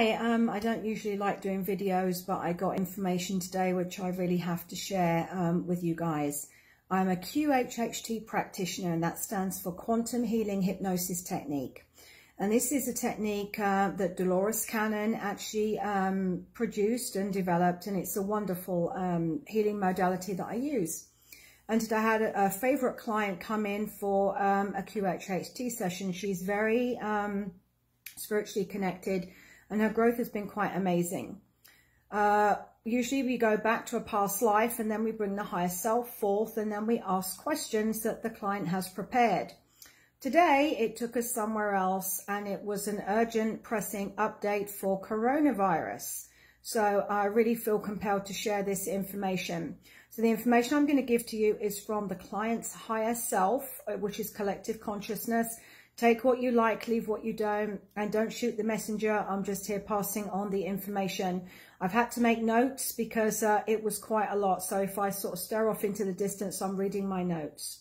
Hi, I don't usually like doing videos, but I got information today which I really have to share with you guys. I'm a QHHT practitioner, and that stands for Quantum Healing Hypnosis Technique. And this is a technique that Dolores Cannon actually produced and developed, and it's a wonderful healing modality that I use. And today I had a favorite client come in for a QHHT session. She's very spiritually connected, and her growth has been quite amazing. Usually we go back to a past life, and then we bring the higher self forth, and then we ask questions that the client has prepared. Today it took us somewhere else, and it was an urgent pressing update for coronavirus. So I really feel compelled to share this information. So the information I'm going to give to you is from the client's higher self, which is collective consciousness. Take what you like, leave what you don't, and don't shoot the messenger. I'm just here passing on the information. I've had to make notes because it was quite a lot. So if I sort of stare off into the distance, I'm reading my notes.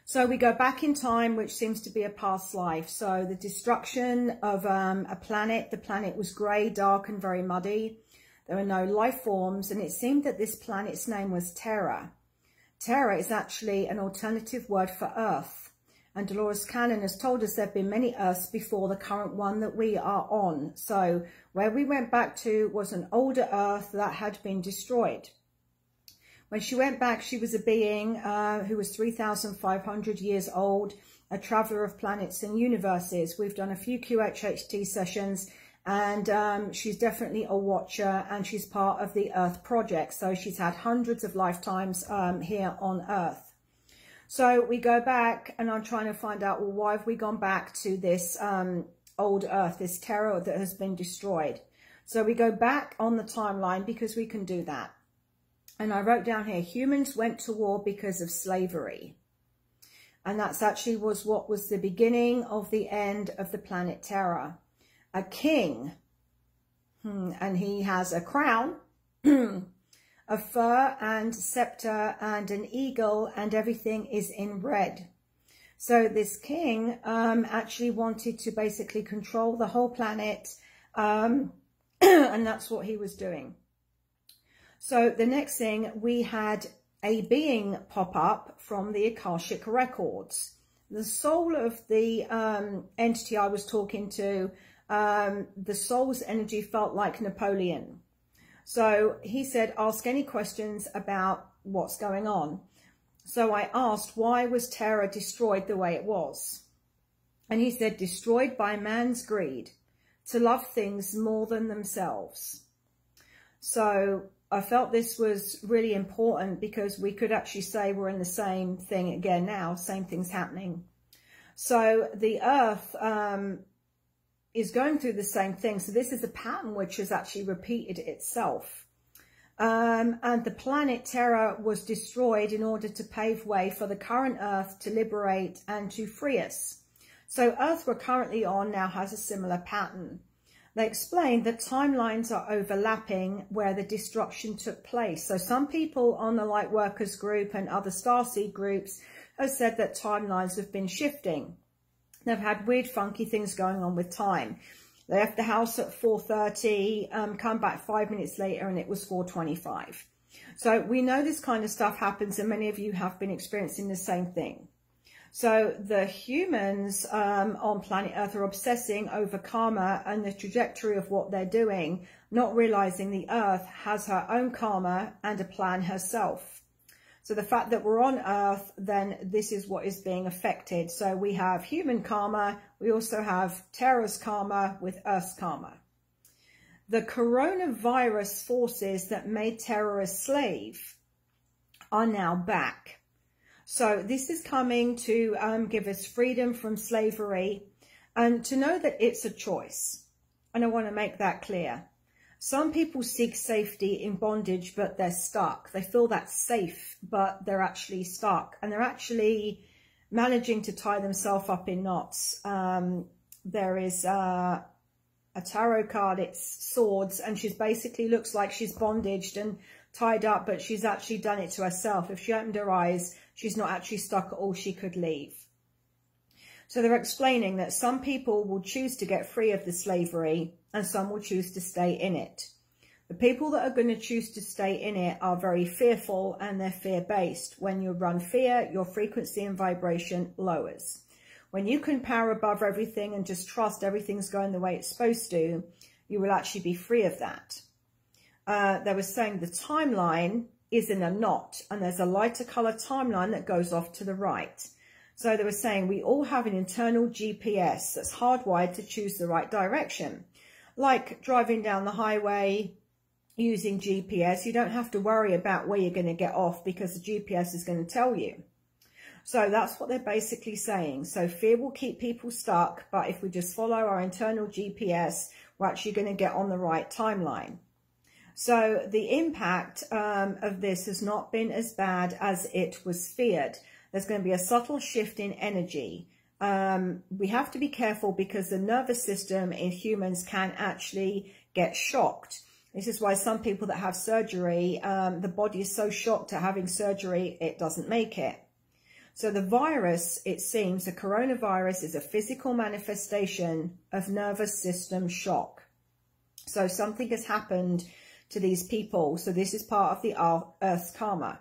So we go back in time, which seems to be a past life. So the destruction of a planet. The planet was grey, dark, and very muddy. There were no life forms, and it seemed that this planet's name was Terra. Terra is actually an alternative word for Earth. And Dolores Cannon has told us there have been many Earths before the current one that we are on. So where we went back to was an older Earth that had been destroyed. When she went back, she was a being who was 3,500 years old, a traveler of planets and universes. We've done a few QHHT sessions, and she's definitely a watcher, and she's part of the Earth Project. So she's had hundreds of lifetimes here on Earth. So we go back, and I'm trying to find out, well, why have we gone back to this old Earth, this Terra that has been destroyed? So we go back on the timeline because we can do that. And I wrote down here, humans went to war because of slavery. And that's actually what was the beginning of the end of the planet Terra. A king, and he has a crown, a fur and scepter and an eagle, and everything is in red. So this king actually wanted to basically control the whole planet, and that's what he was doing. So the next thing, we had a being pop up from the Akashic records. The soul of the entity I was talking to, the soul's energy felt like Napoleon. So he said, ask any questions about what's going on. So I asked, why was Terra destroyed the way it was? And he said, destroyed by man's greed, to love things more than themselves. So I felt this was really important because we could actually say we're in the same thing again now, same thing's happening. So the Earth is going through the same thing. So this is a pattern which has actually repeated itself. And the planet Terra was destroyed in order to pave way for the current Earth to liberate and to free us. So Earth we're currently on now has a similar pattern. They explained that timelines are overlapping where the destruction took place. So some people on the Light Workers group and other starseed groups have said that timelines have been shifting. They've had weird, funky things going on with time. They left the house at 4:30, come back 5 minutes later, and it was 4:25. So we know this kind of stuff happens, and many of you have been experiencing the same thing. So the humans on planet Earth are obsessing over karma and the trajectory of what they're doing, not realizing the Earth has her own karma and a plan herself. So the fact that we're on Earth, then this is what is being affected. So we have human karma. We also have Terra's karma with Earth's karma. The coronavirus forces that made Terra a slave are now back. So this is coming to give us freedom from slavery, and to know that it's a choice. And I want to make that clear. Some people seek safety in bondage, but they're stuck. They feel that's safe, but they're actually stuck. And they're actually managing to tie themselves up in knots. There is a tarot card, it's swords, and she's basically looks like she's bondaged and tied up, but she's actually done it to herself. If she opened her eyes, she's not actually stuck at all. She could leave. So they're explaining that some people will choose to get free of the slavery and some will choose to stay in it. The people that are going to choose to stay in it are very fearful and they're fear-based. When you run fear, your frequency and vibration lowers. When you can power above everything and just trust everything's going the way it's supposed to, you will actually be free of that. They were saying the timeline is in a knot and there's a lighter color timeline that goes off to the right. So they were saying we all have an internal GPS that's hardwired to choose the right direction. Like driving down the highway using GPS, you don't have to worry about where you're going to get off because the GPS is going to tell you. So that's what they're basically saying. So fear will keep people stuck, but if we just follow our internal GPS, we're actually going to get on the right timeline. So the impact of this has not been as bad as it was feared. There's going to be a subtle shift in energy. We have to be careful because the nervous system in humans can actually get shocked. This is why some people that have surgery, the body is so shocked at having surgery, it doesn't make it. So the virus, it seems, the coronavirus is a physical manifestation of nervous system shock. So something has happened to these people. So this is part of the Earth's karma.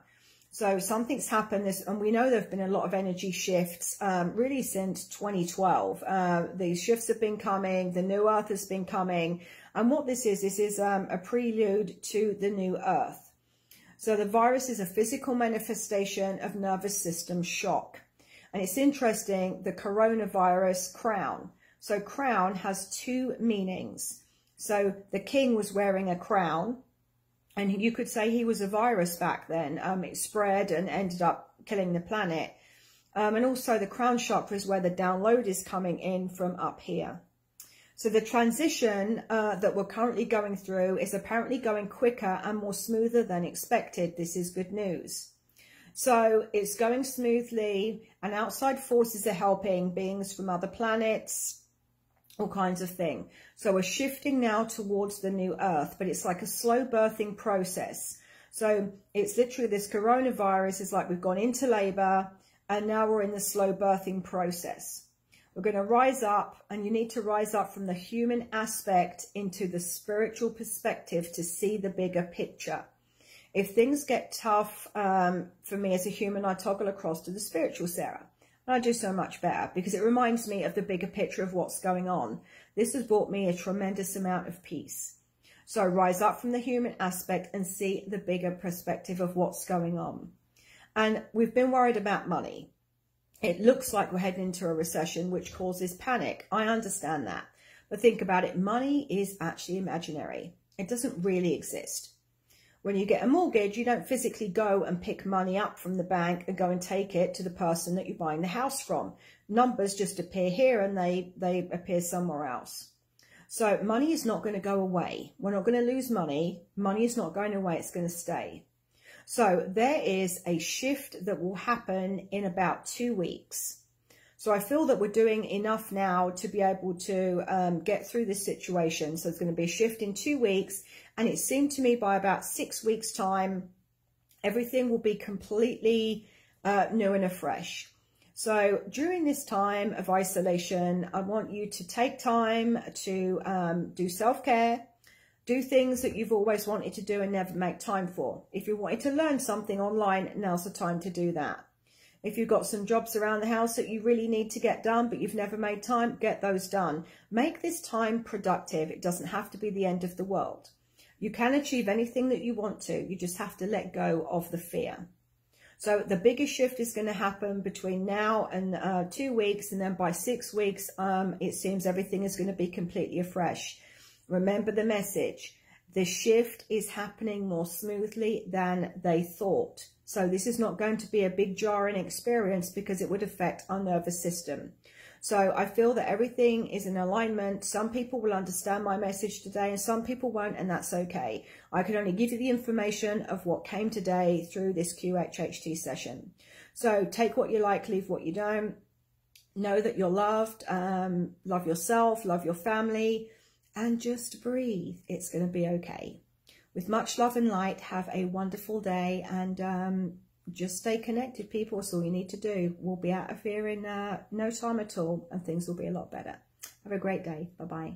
So something's happened, and we know there have been a lot of energy shifts really since 2012. These shifts have been coming, the new Earth has been coming. And what this is a prelude to the new Earth. So the virus is a physical manifestation of nervous system shock. And it's interesting, the coronavirus crown. So crown has two meanings. So the king was wearing a crown, and you could say he was a virus back then. It spread and ended up killing the planet. And also the crown chakra is where the download is coming in from up here. So the transition that we're currently going through is apparently going quicker and more smoother than expected. This is good news. So it's going smoothly and outside forces are helping, beings from other planets, all kinds of things. So we're shifting now towards the new Earth, but it's like a slow birthing process. So it's literally this coronavirus is like we've gone into labor and now we're in the slow birthing process. We're going to rise up, and you need to rise up from the human aspect into the spiritual perspective to see the bigger picture. If things get tough, for me as a human, I toggle across to the spiritual Sarah. And I do so much better because it reminds me of the bigger picture of what's going on. This has brought me a tremendous amount of peace. So rise up from the human aspect and see the bigger perspective of what's going on. And we've been worried about money. It looks like we're heading into a recession, which causes panic. I understand that. But think about it. Money is actually imaginary. It doesn't really exist. When you get a mortgage, you don't physically go and pick money up from the bank and go and take it to the person that you're buying the house from. Numbers just appear here and they appear somewhere else. So money is not going to go away. We're not going to lose money. Money is not going away. It's going to stay. So there is a shift that will happen in about 2 weeks. So I feel that we're doing enough now to be able to get through this situation. So there's going to be a shift in 2 weeks. And it seemed to me by about 6 weeks' time, everything will be completely new and afresh. So during this time of isolation, I want you to take time to do self-care. Do things that you've always wanted to do and never make time for. If you wanted to learn something online, now's the time to do that. If you've got some jobs around the house that you really need to get done, but you've never made time, get those done. Make this time productive. It doesn't have to be the end of the world. You can achieve anything that you want to. You just have to let go of the fear. So the biggest shift is going to happen between now and 2 weeks. And then by 6 weeks, it seems everything is going to be completely afresh. Remember the message. The shift is happening more smoothly than they thought. So this is not going to be a big jarring experience because it would affect our nervous system. So I feel that everything is in alignment. Some people will understand my message today and some people won't, and that's okay. I can only give you the information of what came today through this QHHT session. So take what you like, leave what you don't. Know that you're loved, love yourself, love your family. And just breathe. It's going to be okay. With much love and light, have a wonderful day. And just stay connected, people. That's all you need to do. We'll be out of here in no time at all, and things will be a lot better. Have a great day. Bye-bye.